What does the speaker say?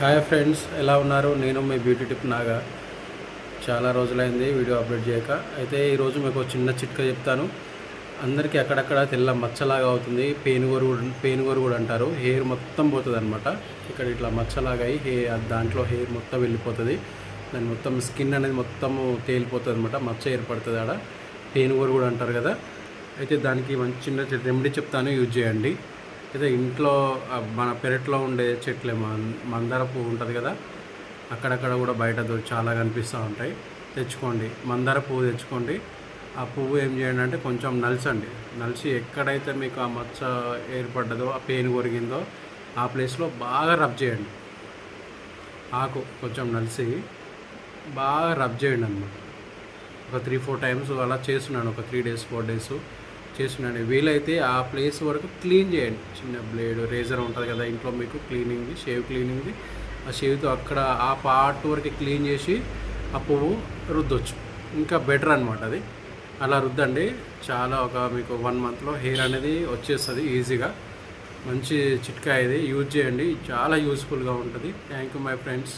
Hi friends, ఎలా ఉన్నారు? నేను మీ బ్యూటీ టిప్ నాగా. చాలా రోజులైంది వీడియో అప్లోడ్ చేయక. అయితే ఈరోజు మీకు చిన్న చిట్కా చెప్తాను. అందరికీ అక్కడక్కడ తెల్ల మచ్చలాగా అవుతుంది. పేనుగోరు కూడా అంటారు. హెయిర్ మొత్తం పోతుంది అనమాట. ఇక్కడ ఇట్లా మచ్చలాగా అయ్యి దాంట్లో హెయిర్ మొత్తం వెళ్ళిపోతుంది. దాని మొత్తం స్కిన్ అనేది మొత్తము తేలిపోతుంది అనమాట. మచ్చ ఏర్పడుతుంది ఆడ. పేనుగోరు కూడా అంటారు కదా. అయితే దానికి మంచి చిన్న రెమెడీ చెప్తాను, యూజ్ చేయండి. అయితే ఇంట్లో మన పెరట్లో ఉండే చెట్లే మందార పువ్వు ఉంటుంది కదా, అక్కడక్కడ కూడా బయట చాలా కనిపిస్తూ ఉంటాయి. తెచ్చుకోండి, మందార పువ్వు తెచ్చుకోండి. ఆ పువ్వు ఏం చేయండి అంటే కొంచెం నలిసి ఎక్కడైతే మీకు ఆ మచ్చ ఏర్పడ్డదో, ఆ పెయిన్ కొరిగిందో ఆ ప్లేస్లో బాగా రబ్ చేయండి. ఆకు కొంచెం నలిసి బాగా రబ్ చేయండి అన్నమాట. ఒక 3-4 టైమ్స్ అలా చేస్తున్నాను. ఒక 3 days 4 days చేస్తున్నాను. వీలైతే ఆ ప్లేస్ వరకు క్లీన్ చేయండి. చిన్న బ్లేడ్, రేజర్ ఉంటుంది కదా ఇంట్లో మీకు, షేవ్ క్లీనింగ్ది. ఆ షేవ్తో అక్కడ ఆ పార్ట్ వరకు క్లీన్ చేసి ఆ పువ్వు రుద్దొచ్చు. ఇంకా బెటర్ అనమాట అది. అలా రుద్దండి. చాలా మీకు 1 monthలో హెయిర్ అనేది వచ్చేస్తుంది ఈజీగా. మంచి చిట్కా ఇది, యూజ్ చేయండి. చాలా యూస్ఫుల్గా ఉంటుంది. Thank you my friends.